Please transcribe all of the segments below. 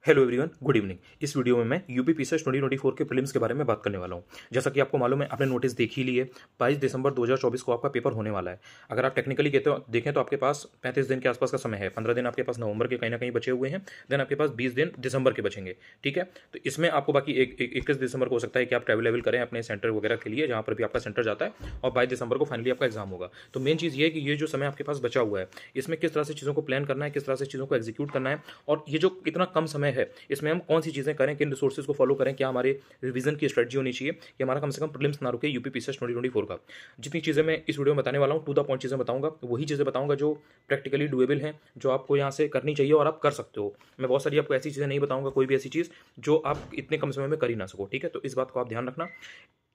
Hello everyone, good evening. इस video में मैं यूपी पीसीएस 2024 के प्रीलिम्स के बारे में बात करने वाला हूं। जैसा कि आपको मालूम है, आपने नोटिस देख ही लिए, 22 दिसंबर 2024 को आपका पेपर होने वाला है। अगर आप टेक्निकली देखें तो आपके पास 35 दिन के आसपास का समय है। 15 दिन आपके पास नवंबर के कहीं ना कहीं बचे हुए हैं, देन आपके पास 20 दिन दिसंबर के बचेंगे। ठीक है, तो इसमें आपको बाकी 21 दिसंबर को हो सकता है कि आप ट्रैवल करें अपने सेंटर वगैरह के लिए, जहाँ पर भी आपका सेंटर जाता है, और 22 दिसंबर को फाइनली आपका एग्जाम होगा। तो मेन चीज़ ये है कि ये जो समय आपके पास बचा हुआ है, इसमें किस तरह से चीज़ों को प्लान करना है, किस तरह से चीज़ों को एग्जीक्यूट करना है, और ये जो इतना कम समय है इसमें हम कौन सी चीज़ें करें, किन रिसोर्सेज को फॉलो करें, क्या हमारे रिवीजन की स्ट्रेटजी होनी चाहिए कि हमारा कम से कम प्रीलिम्स ना रुके यूपी पीसीएस 2024 का। जितनी चीज़ें मैं इस वीडियो में बताने वाला हूँ, टू द पॉइंट चीज़ें बताऊंगा, वही चीज़ें बताऊंगा जो प्रैक्टिकली डुएबल हैं, जो आपको यहाँ से करनी चाहिए और आप कर सकते हो। मैं बहुत सारी आपको ऐसी चीज़ें नहीं बताऊंगा, कोई भी ऐसी चीज़ जो आप इतने कम समय में कर ही ना सको। ठीक है, तो इस बात को आप ध्यान रखना।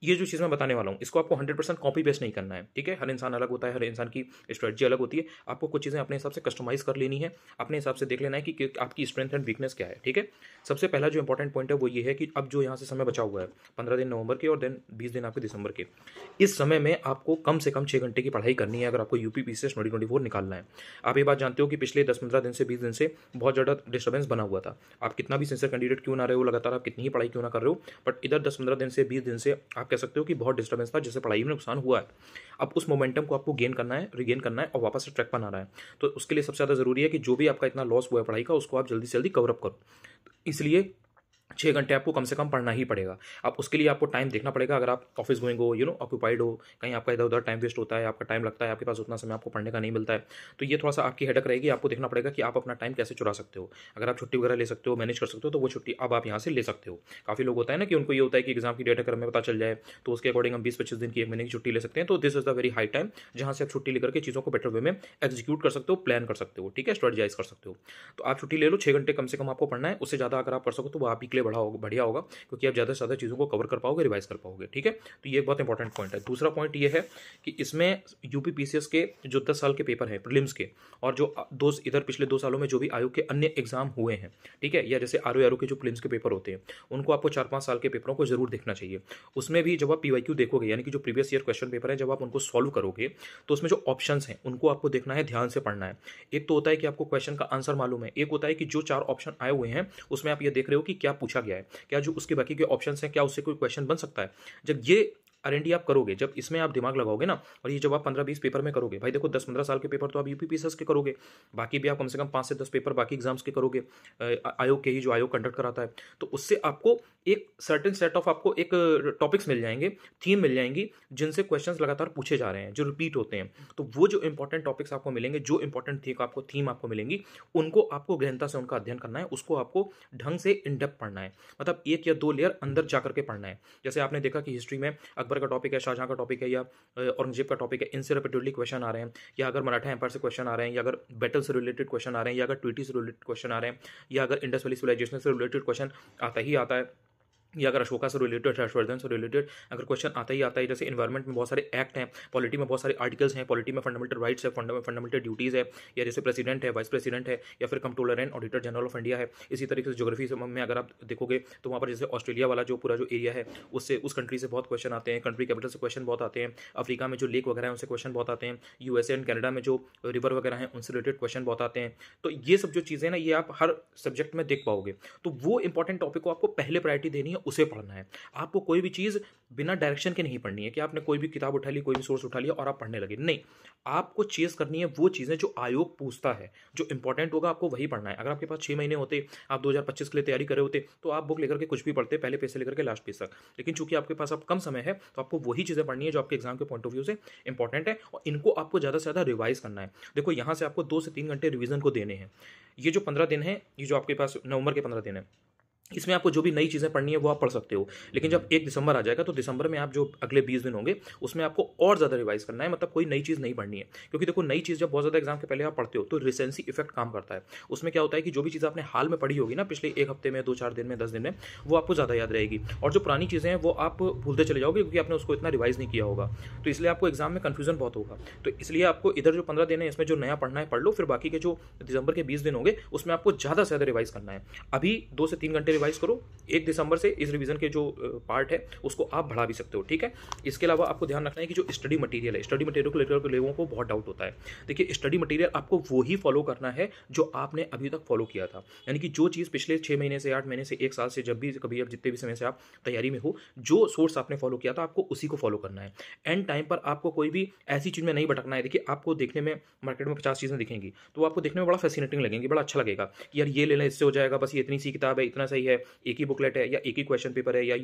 ये जो चीज़ मैं बताने वाला हूँ, इसको आपको 100% कॉपी पेस्ट नहीं करना है। ठीक है, हर इंसान अलग होता है, हर इंसान की स्ट्रेटजी अलग होती है। आपको कुछ चीज़ें अपने हिसाब से कस्टमाइज़ कर लेनी है, अपने हिसाब से देख लेना है कि आपकी स्ट्रेंथ एंड वीकनेस क्या है। ठीक है, सबसे पहला जो इंपॉर्टेंट पॉइंट है वो ये है कि अब जो यहाँ से समय बचा हुआ है, 15 दिन नवंबर के और देन 20 दिन आपके दिसंबर के, इस समय में आपको कम से कम 6 घंटे की पढ़ाई करनी है अगर आपको यूपी पीसीएस 2024 निकालना है। आप ये बात जानते हो कि पिछले 10-15 दिन से 20 दिन से बहुत ज़्यादा डिस्टर्बेंस बना हुआ था। आप कितना भी सिंसियर कैंडिडेट क्यों ना रहे हो, लगातार आप कितनी ही पढ़ाई क्यों ना कर रहे हो, बट इधर 10-15 दिन से 20 दिन से आप कह सकते हो कि बहुत डिस्टर्बेंस था, जिससे पढ़ाई में नुकसान हुआ है। अब उस मोमेंटम को आपको गेन करना है, रिगेन करना है और वापस से ट्रैक पर आना है। तो उसके लिए सबसे ज़्यादा ज़रूरी है कि जो भी आपका इतना लॉस हुआ है पढ़ाई का, उसको आप जल्दी से जल्दी कवर अप करो। इसलिए 6 घंटे आपको कम से कम पढ़ना ही पड़ेगा। अब उसके लिए आपको टाइम देखना पड़ेगा। अगर आप ऑफिस गोइंग हो, ऑक्यूपाइड हो, कहीं आपका इधर उधर टाइम वेस्ट होता है, आपका टाइम लगता है, आपके पास उतना समय आपको पढ़ने का नहीं मिलता है, तो ये थोड़ा सा आपकी हेडक रहेगी। आपको देखना पड़ेगा कि आप अपना टाइम कैसे चुरा सकते हो। अगर आप छुट्टी वगैरह ले सकते हो, मैनेज कर सकते हो, तो वो छुट्टी अब आप यहाँ से ले सकते हो। काफ़ी लोग होता है ना कि उनको ये होता है कि एग्जाम की डेट अगर हमें पता चल जाए तो उसके अकॉर्डिंग हम 20-25 दिन की, 1 महीने की छुट्टी ले सकते हैं। तो this is the very high time जहाँ से आप छुट्टी लेकर के चीज़ों को बेटर वे में एग्जीक्यूट कर सकते हो, प्लान कर सकते हो। ठीक है, स्ट्रेटजाइज कर सकते हो। तो आप छुट्टी ले लो, 6 घंटे कम से कम आपको पढ़ना है। उससे ज़्यादा अगर आप कर सको तो वो आप ही के लिए बढ़िया होगा, क्योंकि आप ज़्यादा से ज़्यादा चीज़ों को कवर कर पाओगे, रिवाइज कर पाओगे। ठीक है, तो ये बहुत इंपॉर्टेंट पॉइंट है। दूसरा पॉइंट ये है कि इसमें यूपी पीसीएस के जो 10 साल के पेपर हैं प्रीलिम्स के, और जो इधर पिछले 2 सालों में जो भी आयोग के अन्य एग्जाम हुए हैं, ठीक है, या जैसे आरओ के जो प्रीलिम्स के पेपर होते हैं, उनको आपको 4-5 साल के पेपरों को जरूर देखना चाहिए। उसमें भी जब आप पीवाईक्यू देखोगे, यानी कि जो प्रीवियस ईयर क्वेश्चन पेपर है, जब आप उनको सॉल्व करोगे तो उसमें जो ऑप्शंस हैं उनको आपको देखना है, ध्यान से पढ़ना है। एक तो होता है कि आपको क्वेश्चन का आंसर मालूम है, एक होता है कि जो 4 ऑप्शन आए हुए हैं उसमें आप ये देख रहे हो कि क्या पूछा गया है, क्या जो उसके बाकी के ऑप्शन हैं क्या उससे कोई क्वेश्चन बन सकता है। जब ये आरएनडी आप करोगे, जब इसमें आप दिमाग लगाओगे ना, और ये जब आप 15-20 पेपर में करोगे, भाई देखो 10-15 साल के पेपर तो आप यूपी पीसीएस के करोगे, बाकी भी आप कम से कम 5 से 10 पेपर बाकी एग्जाम्स के करोगे, आयोग के ही, जो आयोग कंडक्ट कराता है, तो उससे आपको एक सर्टेन सेट ऑफ, आपको एक टॉपिक्स मिल जाएंगे, थीम मिल जाएंगी, जिनसे क्वेश्चंस लगातार पूछे जा रहे हैं, जो रिपीट होते हैं। तो वो जो इंपॉर्टेंट टॉपिक्स आपको मिलेंगे, जो इंपॉर्टेंट थीम आपको मिलेंगी, उनको आपको गहनता से उनका अध्ययन करना है, उसको आपको ढंग से इन डेप्थ पढ़ना है, मतलब 1 या 2 लेयर अंदर जाकर के पढ़ना है। जैसे आपने देखा कि हिस्ट्री में अकबर का टॉपिक है, शाहजहां का टॉपिक है, या औरंगजेब का टॉपिक है, इनसे रिपीटेडली क्वेश्चन आ रहे हैं, या अगर मराठा एम्पायर से क्वेश्चन आ रहे हैं, या अगर बैटल से रिलेटेड क्वेश्चन आ रहे हैं, या अगर ट्वीटी से रिलेटेड क्वेश्चन आ रहे हैं, या अगर इंडस वैली सिविलाइजेशन से रिलेटेड क्वेश्चन आता ही आता है, या अगर अशोका से रिलेटेड, हर्षवर्धन से रिलेटेड अगर क्वेश्चन आता ही आता है। जैसे इन्वायरमेंट में बहुत सारे एक्ट हैं, पॉलिटी में बहुत सारे आर्टिकल्स हैं, पॉलिटी में फंडामेंटल राइट्स है, फंडामेंटल ड्यूटीज़ है, या जैसे प्रेसिडेंट है, वाइस प्रेसिडेंट है, या फिर controller and auditor general of India है। इसी तरीके से ज्योग्राफी में अगर आप देखोगे तो वहाँ पर जैसे ऑस्ट्रेलिया वाला जो पूरा जो एरिया है, उससे, उस कंट्री से बहुत क्वेश्चन आते हैं, कंट्री कैपिटल से क्वेश्चन बहुत आते हैं, अफ्रीका में जो लेक वगैरह है उनसे क्वेश्चन बहुत आते हैं, यूएसए एंड कनाडा में जो रिवर वगैरह हैं उनसे रिलेटेड क्वेश्चन बहुत आते हैं। तो ये सब जो चीज़ें ना, ये आप हर सब्जेक्ट में देख पाओगे। तो वो इंपॉर्टेंट टॉपिक को आपको पहले प्रायोरिटी देनी है, उसे पढ़ना है। आपको कोई भी चीज़ बिना डायरेक्शन के नहीं पढ़नी है कि आपने कोई भी किताब उठा ली, कोई भी सोर्स उठा लिया और आप पढ़ने लगे। नहीं, आपको चेस करनी है वो चीज़ें जो आयोग पूछता है, जो इंपॉर्टेंट होगा आपको वही पढ़ना है। अगर आपके पास 6 महीने होते, आप 2025 के लिए तैयारी कर रहे होते, तो आप बुक लेकर के कुछ भी पढ़ते, पहले पेज से लेकर के लास्ट पेज तक। लेकिन चूंकि आपके पास अब कम समय है, तो आपको वही चीज़ें पढ़नी है जो आपके एग्जाम के पॉइंट ऑफ व्यू से इंपॉर्टेंट है, और इनको आपको ज़्यादा से ज़्यादा रिवाइज करना है। देखो, यहाँ से आपको 2 से 3 घंटे रिविजन को देने हैं। ये जो 15 दिन है, ये जो आपके पास नवंबर के 15 दिन है, इसमें आपको जो भी नई चीज़ें पढ़नी है वो आप पढ़ सकते हो। लेकिन जब 1 दिसंबर आ जाएगा, तो दिसंबर में आप जो अगले 20 दिन होंगे उसमें आपको और ज़्यादा रिवाइज करना है, मतलब कोई नई चीज़ नहीं पढ़नी है। क्योंकि देखो, नई चीज़ जब बहुत ज़्यादा एग्जाम के पहले आप पढ़ते हो तो रिसेंसी इफेक्ट काम करता है। उसमें क्या होता है कि जो भी चीज़ आपने हाल में पढ़ी होगी ना, पिछले 1 हफ्ते में, 2-4 दिन में, 10 दिन में, वो आपको ज़्यादा याद रहेगी, और जो पुरानी चीज़ें हैं वो आप भूलते चले जाओगे, क्योंकि आपने उसको इतना रिवाइज नहीं किया होगा। तो इसलिए आपको एग्जाम में कन्फ्यूजन बहुत होगा। तो इसलिए आपको इधर जो 15 दिन है, इसमें जो नया पढ़ना है पढ़ लो, फिर बाकी के जो दिसंबर के 20 दिन होंगे उसमें आपको ज़्यादा से ज़्यादा रिवाइज करना है। अभी 2 से 3 घंटे रिवाइज करो, 1 दिसंबर से इस रिवीजन के जो पार्ट है उसको आप बढ़ा भी सकते हो, ठीक है। इसके अलावा आपको ध्यान रखना है कि जो स्टडी मटेरियल है, स्टडी मटेरियल को लेकर लोगों को बहुत डाउट होता है। देखिए, स्टडी मटेरियल आपको वो ही फॉलो करना है जो आपने अभी तक फॉलो किया था, यानी कि जो चीज़ पिछले 6 महीने से, 8 महीने से, 1 साल से, जब भी कभी, अब जितने भी समय से आप तैयारी में हो, जो सोर्स आपने फॉलो किया था आपको उसी को फॉलो करना है। एंड टाइम पर आपको कोई भी ऐसी चीज़ में नहीं भटकना है। देखिए, आपको देखने में मार्केट में 50 चीज़ें दिखेंगी तो आपको देखने में बड़ा फैसिनेटिंग लगेंगी, बड़ा अच्छा लगेगा कि यार ये ले लें, इससे हो जाएगा, बस ये इतनी सी किताब है, इतना सही है, एक ही बुकलेट है, या एक ही क्वेश्चन पेपर है, या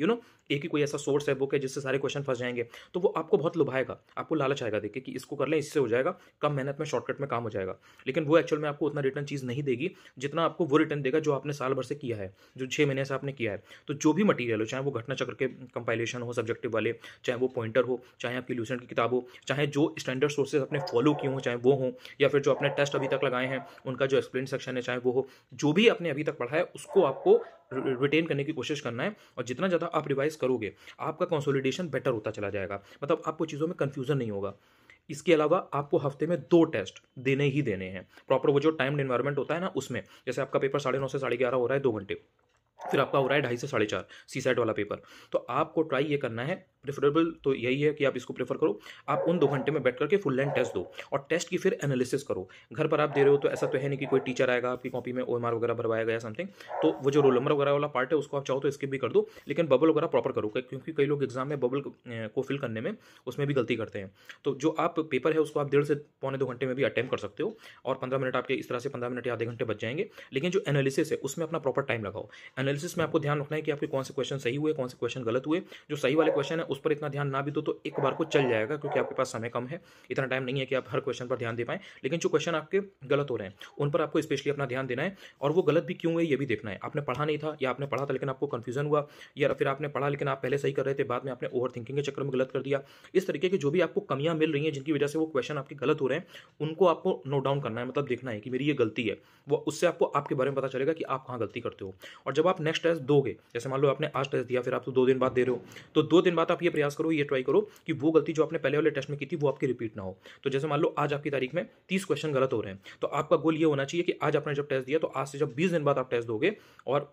एक ही कोई ऐसा सोर्स है, बुक है जिससे सारे क्वेश्चन फंस जाएंगे। तो वो आपको बहुत लुभाएगा, आपको लालच आएगा देखिए कि इसको कर लें, इससे हो जाएगा, कम मेहनत में शॉर्टकट में काम हो जाएगा। लेकिन वो एक्चुअल में आपको उतना रिटर्न चीज़ नहीं देगी जितना आपको वो रिटर्न देगा जो आपने साल भर से किया है, जो 6 महीने से आपने किया है। तो जो भी मटेरियल हो, चाहे वो घटना चक्र के कंपाइलेशन हो, सब्जेक्टिव वाले, चाहे वो पॉइंटर हो, चाहे आपकी ल्यूसेंट की किताब हो, चाहे जो स्टैंडर्ड सोर्सेज आपने फॉलो किए हो, चाहे वो हो, या फिर जो आपने टेस्ट अभी तक लगाए हैं उनका जो एक्सप्लेन सेक्शन है, चाहे वो हो, जो भी आपने अभी तक पढ़ा है उसको आपको रिटेन करने की कोशिश करना है। और जितना ज़्यादा आप रिवाइज करोगे आपका कंसोलिडेशन बेटर होता चला जाएगा, मतलब आपको चीज़ों में कन्फ्यूजन नहीं होगा। इसके अलावा आपको हफ्ते में 2 टेस्ट देने ही देने हैं, प्रॉपर वो जो टाइम्ड एनवायरनमेंट होता है ना उसमें। जैसे आपका पेपर 9:30 से 11:30 हो रहा है 2 घंटे, फिर आपका हो रहा है 2:30 से 4:30 सीसेट वाला पेपर। तो आपको ट्राई ये करना है, प्रेफरेबल तो यही है कि आप इसको प्रेफर करो, आप उन 2 घंटे में बैठ करके फुल लेंथ टेस्ट दो और टेस्ट की फिर एनालिसिस करो। घर पर आप दे रहे हो तो ऐसा तो है नहीं कि कोई टीचर आएगा आपकी कॉपी में ओएमआर वगैरह भरवाएगा या समथिंग, तो वो जो रोल नंबर वगैरह वाला पार्ट है उसको आप चाहो तो स्किप भी कर दो, लेकिन बबल वगैरह प्रॉपर करो, क्योंकि कई लोग एग्जाम में बबल को फिल करने में उसमें भी गलती करते हैं। तो जो आप पेपर है उसको आप 1.5 से पौने 2 घंटे में भी अटेम्प्ट कर सकते हो, और 15 मिनट आपके इस तरह से 15 मिनट या आधे घंटे बच जाएंगे। लेकिन जो एनालिसिस है उसमें अपना प्रॉपर टाइम लगाओ। एनालिसिस में आपको ध्यान रखना है कि आपके कौन से क्वेश्चन सही हुए, कौन से क्वेश्चन गलत हुए। जो सही वाले क्वेश्चन है उस पर इतना ध्यान ना भी दो तो एक बार को चल जाएगा, क्योंकि आपके पास समय कम है, इतना टाइम नहीं है कि आप हर क्वेश्चन पर ध्यान दे पाएं। लेकिन जो क्वेश्चन आपके गलत हो रहे हैं उन पर आपको स्पेशली अपना ध्यान देना है, और वो गलत भी क्यों हुए ये भी देखना है। आपने पढ़ा नहीं था, या आपने पढ़ा था लेकिन आपको कंफ्यूजन हुआ, या फिर आपने पढ़ा लेकिन आप पहले सही कर रहे थे, बाद में आपने ओवर थिंकिंग के चक्कर में गलत कर दिया। इस तरीके की जो भी आपको कमियां मिल रही हैं जिनकी वजह से वो क्वेश्चन आपके गलत हो रहे हैं, उनको आपको नोट डाउन करना है, मतलब देखना है कि मेरी ये गलती है। वो उससे आपको आपके बारे में पता चलेगा कि आप कहाँ गलती करते हो। और जब आप नेक्स्ट टेस्ट दोगे, जैसे मान लो आपने आज टेस्ट दिया, फिर आप तो 2 दिन बाद दे रहे हो, तो 2 दिन बाद आप ये प्रयास करो, ये ट्राई करो कि वो गलती जो आपने पहले वाले टेस्ट में की थी वो आपकी रिपीट ना हो। तो जैसे मान लो आज आपकी तारीख में 30 क्वेश्चन गलत हो रहे हैं, तो आपका गोल ये होना चाहिए कि आज आपने जब टेस्ट दिया तो आज से जब 20 दिन बाद आप टेस्ट दोगे, और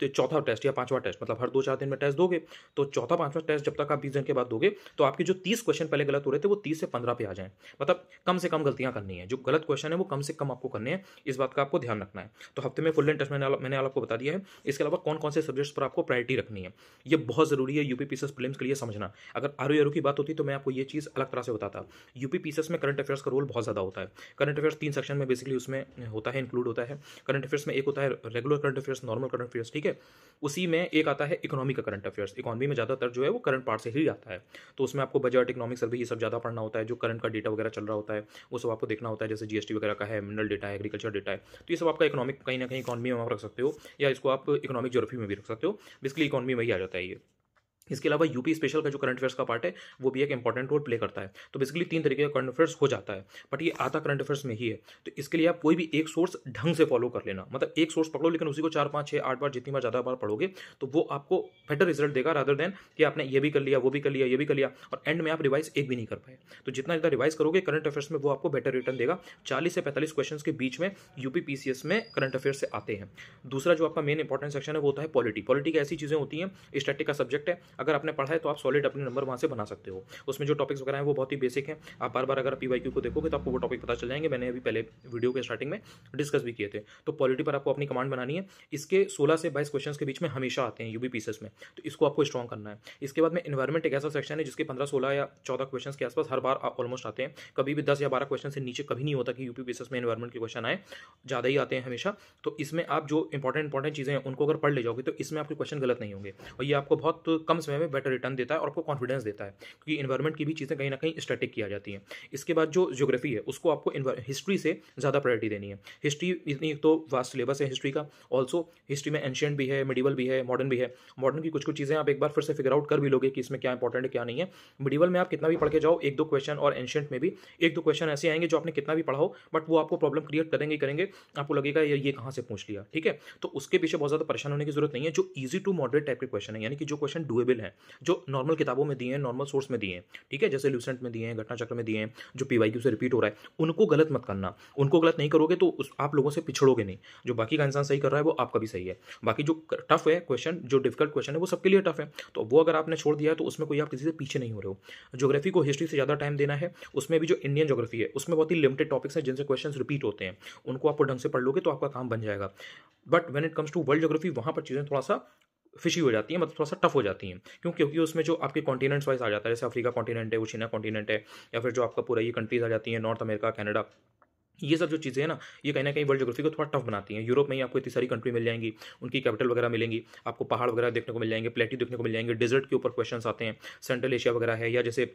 चौथा टेस्ट या 5वां टेस्ट, मतलब हर 2-4 दिन में टेस्ट दोगे, तो चौथा 5वां टेस्ट जब तक आप 20 दिन के बाद दोगे तो आपके जो 30 क्वेश्चन पहले गलत हो रहे थे वो 30 से 15 पे आ जाएं। मतलब कम से कम गलतियां करनी है, जो गलत क्वेश्चन है वो कम से कम आपको करने हैं, इस बात का आपको ध्यान रखना है। तो हफ्ते में फुल लेंथ टेस्ट मैंने आपको बता दिया है। इसके अलावा कौन कौन से सब्जेक्ट्स पर आपको प्रायोरिटी रखनी है, ये बहुत जरूरी है यूपी पीसीएस प्रीलिम्स के लिए समझना। अगर आरओ की बात होती तो मैं आपको ये चीज़ अलग तरह से बताता। यूपी पीसीएस में करंट अफेयर्स का रोल बहुत ज़्यादा होता है। करंट अफेयर्स 3 सेक्शन में बेसिकली उसमें होता है, इंक्लूड होता है। करंट अफेयर्स में एक होता है regular current affairs, normal current affairs, ठीक है। उसी में एक आता है इकोनॉमी का करंट अफेयर्स। इकोनॉमी में ज़्यादातर जो है वो करंट पार्ट से ही आता है, तो उसमें आपको बजट, इकोनॉमिक सर्वे, ये सब ज़्यादा पढ़ना होता है। जो करंट का डेटा वगैरह चल रहा होता है वो सब आपको देखना होता है, जैसे जीएसटी वगैरह का है, मिनरल डेटा है, एग्रीकल्चर डेटा है, तो ये सब आपका इकोनॉमिक कहीं ना कहीं इकोनॉमी में आप रख सकते हो, या इसको आप इकोनॉमिक ज्योग्राफी में भी रख सकते हो। बेसिकली इकोनॉमी में ही आ जाता है ये। इसके अलावा यूपी स्पेशल का जो करंट अफेयर्स का पार्ट है वो भी एक इंपॉर्टेंट रोल प्ले करता है। तो बेसिकली 3 तरीके का करंट अफेयर्स हो जाता है, बट ये आता करंट अफेयर्स में ही है। तो इसके लिए आप कोई भी एक सोर्स ढंग से फॉलो कर लेना, मतलब एक सोर्स पकड़ो लेकिन उसी को 4, 5, 6, 8 बार, जितनी बार ज़्यादा बार पढ़ोगे तो वो आपको बेटर रिजल्ट देगा, रादर देन कि आपने ये भी कर लिया, वो भी कर लिया, ये भी कर लिया, और एंड में आप रिवाइज एक भी नहीं कर पाए। तो जितना ज़्यादा रिवाइज करोगे करंट अफेयर्स में वो आपको बेटर रिटर्न देगा। 40 से 45 क्वेश्चन के बीच में यूपी पीसीएस में करंट अफेयर्स से आते हैं। दूसरा जो आपका मेन इंपॉर्टेंट सेक्शन है वो होता है पॉलिटी। पॉलिटी की ऐसी चीज़ें होती हैं, स्टैटिक का सब्जेक्ट है, अगर आपने पढ़ा है तो आप सॉलिड अपने नंबर वहाँ से बना सकते हो। उसमें जो टॉपिक्स वगैरह हैं वो बहुत ही बेसिक हैं, आप बार बार अगर पीवाईक्यू को देखोगे तो आपको वो टॉपिक पता चल जाएंगे। मैंने अभी पहले वीडियो के स्टार्टिंग में डिस्कस भी किए थे। तो पॉलिटी पर आपको अपनी कमांड बनानी है। इसके 16 से 22 क्वेश्चन के बीच में हमेशा आते हैं यूपी पीसीएस में, तो इसको आपको स्ट्रॉन्ग करना है। इसके बाद में एनवायरमेंट एक ऐसा सेक्शन है जिसके 15, 16 या 14 क्वेश्चन के आसपास हर बार ऑलमोस्ट आते हैं। कभी भी 10 या 12 क्वेश्चन से नीचे कभी नहीं होता कि यूपी पीसीएस में एनवायरमेंट के क्वेश्चन आए, ज़्यादा ही आते हैं हमेशा। तो इसमें आप जो इंपॉर्टेंट चीज़ें हैं उनको अगर पढ़ ले जाओगे तो इसमें आपके क्वेश्चन गलत नहीं होंगे, और ये आपको बहुत कम समय में बेटर रिटर्न देता है और आपको कॉन्फिडेंस देता है, क्योंकि एनवायरमेंट की भी चीज़ें कहीं ना कहीं स्टैटिक किया जाती हैं। इसके बाद जो ज्योग्राफी है उसको आपको हिस्ट्री से ज़्यादा प्रायोरिटी देनी है। हिस्ट्री इतनी तो वास्ट सिलेबस है हिस्ट्री का, ऑल्सो हिस्ट्री में एंशियंट भी है, मिडिवल भी है, मॉडर्न भी है। मॉडर्न की कुछ चीज़ें आप एक बार फिर से फिगर आउट कर भी लोगे कि इसमें क्या इंपॉर्टेंट है क्या नहीं है। मिडिवल में आप कितना भी पढ़ के जाओ 1-2 क्वेश्चन, और एंशियंट में भी 1-2 क्वेश्चन ऐसे आएंगे जो आपने कितना भी पढ़ा हो बट वो आपको प्रॉब्लम क्रिएट करेंगे ही करेंगे, आपको लगेगा ये कहाँ से पूछ लिया, ठीक है। तो उसके पीछे बहुत ज़्यादा परेशान होने की जरूरत नहीं है। जो ईजी टू मॉडरेट टाइप के क्वेश्चन है, यानी कि जो क्वेश्चन डुएबल रिलेटेबल हैं, जो नॉर्मल किताबों में दिए हैं, नॉर्मल सोर्स में दिए हैं, ठीक है, जैसे ल्यूसेंट में दिए हैं, घटना चक्र में दिए हैं, जो पीवाईक्यू से रिपीट हो रहा है, उनको गलत मत करना। उनको गलत नहीं करोगे तो आप लोगों से पिछड़ोगे नहीं। जो बाकी का इंसान सही कर रहा है वो आपका भी सही है। बाकी जो टफ है क्वेश्चन, जो डिफिकल्ट क्वेश्चन है वो सबके लिए टफ है, तो वो अगर आपने छोड़ दिया है तो उसमें कोई आप किसी से पीछे नहीं हो रहे हो। ज्योग्राफी को हिस्ट्री से ज़्यादा टाइम देना है, उसमें भी जो इंडियन ज्योग्राफी है उसमें बहुत ही लिमिटेड टॉपिक्स हैं जिनसे क्वेश्चन रिपीट होते हैं, उनको आप ढंग से पढ़ लोगे तो आपका काम बन जाएगा। But when it comes to world geography, वहाँ पर चीज़ें थोड़ा सा फिशी हो जाती हैं, मतलब थोड़ा सा टफ हो जाती हैं। क्यों? क्योंकि उसमें जो आपके कॉन्टिनेंट्स वाइज आ जाता है, जैसे अफ्रीका कॉन्टिनेंट है, ओशिनिया कॉन्टिनेंट है, या फिर जो आपका पूरा ये कंट्रीज आ जाती हैं, नॉर्थ अमेरिका, कनाडा, ये सब जो चीज़ें हैं ना, ये कहीं ना कहीं वर्ल्ड ज्योग्राफी को थोड़ा टफ बनाती हैं। यूरोप में ही आपको इतनी सारी कंट्री मिल जाएंगी, उनकी कैपिटल वगैरह मिलेंगी, आपको पहाड़ वगैरह देखने को मिल जाएंगे, प्लेट्यू देखने को मिल जाएंगे, डेजर्ट के ऊपर क्वेश्चंस आते हैं, सेंट्रल एशिया वगैरह है, या जैसे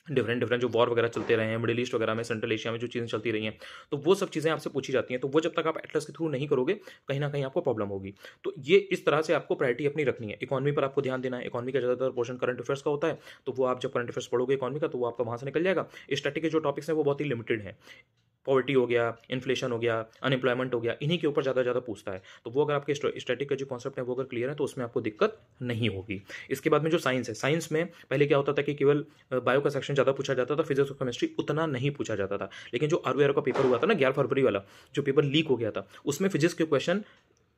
डिफरेंट जो वॉर वगैरह चलते रहे हैं मिडिल ईस्ट वगैरह में, सेंट्रल एशिया में जो चीज़ें चलती रही हैं, तो वो सब चीज़ें आपसे पूछी जाती हैं। तो वो जब तक आप एटलस के थ्रू नहीं करोगे, कहीं ना कहीं आपको प्रॉब्लम होगी। तो ये इस तरह से आपको प्रायोरिटी अपनी रखनी है। इकॉनमी पर आपको ध्यान देना है, इकॉनमी का ज़्यादातर पोर्शन करंट अफेयर्स का होता है, तो वो आप जब करंट अफेयर्स पढ़ोगे इकॉनमी का, तो वो आपका वहाँ से निकल जाएगा। स्टैटिक के जो टॉपिक्स हैं वो बहुत ही लिमिटेड हैं, पॉवर्टी हो गया, इन्फ्लेशन हो गया, अनएम्प्लॉयमेंट हो गया, इन्हीं के ऊपर ज़्यादा पूछता है। तो वो अगर आपके स्टैटिक का जो कॉन्सेप्ट है वो अगर क्लियर है तो उसमें आपको दिक्कत नहीं होगी। इसके बाद में जो साइंस है, साइंस में पहले क्या होता था कि केवल बायो का सेक्शन ज़्यादा पूछा जाता था, फिजिक्स और केमिस्ट्री उतना नहीं पूछा जाता था। लेकिन जो आरओ का पेपर हुआ था ना 11 फरवरी वाला, जो पेपर लीक हो गया था, उसमें फिजिक्स के क्वेश्चन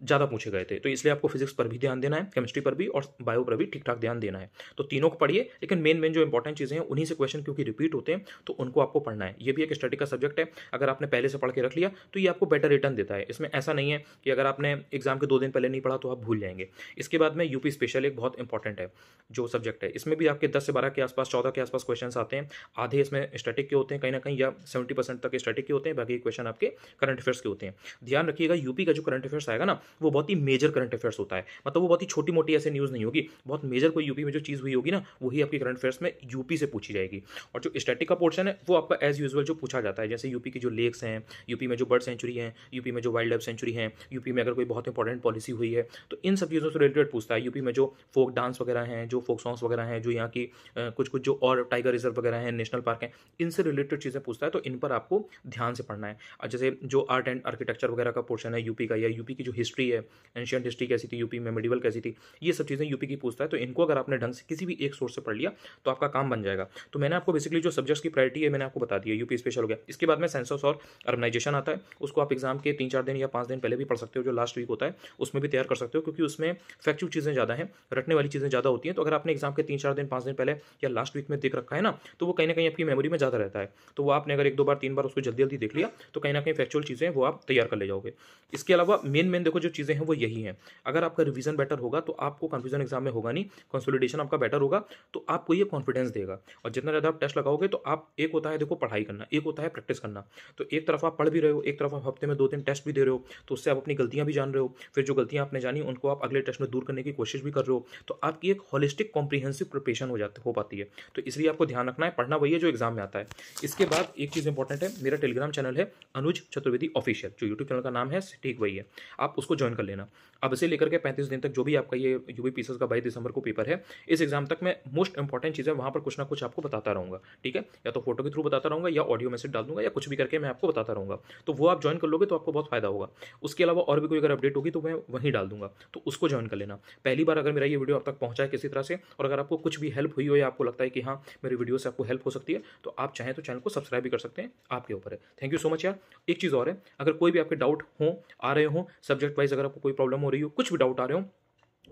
ज़्यादा पूछे गए थे। तो इसलिए आपको फिजिक्स पर भी ध्यान देना है, केमिस्ट्री पर भी और बायो पर भी ठीक ठाक ध्यान देना है। तो तीनों को पढ़िए, लेकिन मेन जो इंपॉर्टेंट चीज़ें हैं उन्हीं से क्वेश्चन क्योंकि रिपीट होते हैं तो उनको आपको पढ़ना है। ये भी एक स्टडी का सब्जेक्ट है, अगर आपने पहले से पढ़ के रख लिया तो ये आपको बेटर रिटर्न देता है। इसमें ऐसा नहीं है कि अगर आपने एग्जाम के 2 दिन पहले नहीं पढ़ा तो आप भूल जाएंगे। इसके बाद में यूपी स्पेशल एक बहुत इंपॉर्टेंट है जो सब्जेक्ट है, इसमें भी आपके 10 से 12 के आसपास, 14 के आसपास क्वेश्चन आते हैं। आधे इसमें स्टैटिक के होते हैं कहीं ना कहीं, या 70% तक स्टैटिक के होते हैं, बाकी क्वेश्चन आपके करंट अफेयर्स के होते हैं। ध्यान रखिएगा, यूपी का जो करंट अफेयर्स आएगा ना वो बहुत ही मेजर करंट अफेयर्स होता है, मतलब वो बहुत ही छोटी मोटी ऐसे न्यूज़ नहीं होगी, बहुत मेजर कोई यूपी में जो चीज़ हुई होगी ना वही आपकी करंट अफेयर्स में यूपी से पूछी जाएगी। और जो स्टैटिक का पोर्शन है वो आपका एज यूजुअल जो पूछा जाता है, जैसे यूपी की जो लेक्स हैं, यूपी में जो बर्ड सेंचुरी हैं, यूपी में जो वाइल्ड लाइफ सेंचुरी हैं, यूपी में अगर कोई बहुत इंपॉर्टेंट पॉलिसी हुई है तो इन सब चीज़ों से रिलेटेड पूछता है। यूपी में जो फोक डांस वगैरह हैं, जो फोक सॉन्ग्स वगैरह हैं, जो यहाँ की कुछ जो और टाइगर रिजर्व वगैरह हैं, नेशनल पार्क हैं, इनसे रिलेटेड चीज़ें पूछता है। तो इन पर आपको ध्यान से पढ़ना है। और जैसे जो आर्ट एंड आर्किटेक्चर वगैरह का पोर्शन है यूपी का, या यूपी की जो हिस्ट्री है, एंशियंट हिस्ट्री कैसी थी यूपी में, मेडिवल कैसी थी, ये सब चीज़ें यूपी की पूछता है। तो इनको अगर आपने ढंग से किसी भी एक सोर्स से पढ़ लिया तो आपका काम बन जाएगा। तो मैंने आपको बेसिकली जो सब्जेक्ट्स की प्रायोरिटी है मैंने आपको बता दी है, यूपी स्पेशल हो गया। इसके बाद में सेंसस और अर्बनाइजेशन आता है, उसको आप एग्जाम के 3-4 दिन या 5 दिन पहले भी पढ़ सकते हो, जो लास्ट वीक होता है उसमें भी तैयार कर सकते हो, क्योंकि उसमें फैक्चुअल चीज़ें ज़्यादा हैं, रटने वाली चीज़ें ज़्यादा होती हैं। तो अगर आपने एग्जाम के 3-4 दिन 5 दिन पहले या लास्ट वीक में देख रखा है ना, तो वो कहीं ना कहीं आपकी मेमोरी में ज़्यादा रहता है। तो वो आपने अगर 1-2 बार 3 बार उसको जल्दी जल्दी देख लिया तो कहीं ना कहीं फैक्चुअल चीज़ें वो आप तैयार कर ले जाओगे। इसके अलावा मेन देखो जो चीज़ें हैं वो यही हैं। अगर आपका रिवीजन बेटर होगा तो आपको कंफ्यूजन एग्जाम में होगा नहीं, कंसोलिडेशन आपका बेटर होगा तो आपको ये कॉन्फिडेंस देगा। और जितना ज़्यादा आप टेस्ट लगाओगे तो आप, एक होता है देखो पढ़ाई करना, एक होता है प्रैक्टिस करना। तो एक तरफ आप पढ़ भी रहे हो, एक तरफ आप हफ्ते में 2-3 टेस्ट भी दे रहे हो, तो उससे आप अपनी गलतियां भी जान रहे हो, फिर जो गलतियां आपने जानी उनको आप अगले टेस्ट में दूर करने की कोशिश भी कर रहे हो। तो आपकी एक होलिस्टिक कॉम्प्रिहेंसिव प्रिपरेशन हो पाती है। तो इसलिए आपको ध्यान रखना है, पढ़ना वही है जो एग्जाम में आता है। इसके बाद एक चीज़ इंपॉर्टेंट है, मेरा टेलीग्राम चैनल है अनुज चतुर्वेदी ऑफिशियल, जो यूट्यूब चैनल का नाम है ठीक वही है, आप उसको ज्वाइन कर लेना। अब से लेकर के 35 दिन तक जो भी आपका ये यूपी पीसीएस का 22 दिसंबर को पेपर है, इस एग्जाम तक मैं मोस्ट इंपॉर्टेंट चीज़ें वहाँ पर कुछ ना कुछ आपको बताता रहूँगा, ठीक है, या तो फोटो के थ्रू बताता रहूँगा या ऑडियो मैसेज डाल दूंगा या कुछ भी करके मैं आपको बताता रहूँगा। तो वो आप ज्वाइन कर लोगे तो आपको बहुत फायदा होगा। उसके अलावा और भी कोई अगर अपडेट होगी तो मैं वहीं डाल दूंगा, तो उसको ज्वाइन कर लेना। पहली बार अगर मेरा ये वीडियो आप तक पहुँचा है किसी तरह से, और अगर आपको कुछ भी हेल्प हुई हो या आपको लगता है कि हाँ मेरी वीडियो से आपको हेल्प हो सकती है, तो आप चाहें तो चैनल को सब्सक्राइब भी कर सकते हैं, आपके ऊपर है। थैंक यू सो मच यार। एक चीज़ और है, अगर कोई भी आपके डाउट हो आ रहे हो सब्जेक्ट वाइज, अगर आपको कोई प्रॉब्लम हो रही हो, कुछ भी डाउट आ रहे हो,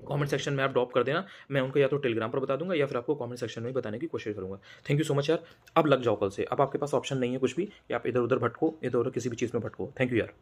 कमेंट सेक्शन में आप ड्रॉप कर देना, मैं उनको या तो टेलीग्राम पर बता दूंगा या फिर आपको कमेंट सेक्शन में बताने की कोशिश करूंगा। थैंक यू सो मच यार। अब लग जाओ कल से, अब आपके पास ऑप्शन नहीं है कुछ भी कि आप इधर उधर भटको, इधर उधर किसी भी चीज़ में भटको। थैंक यू यार।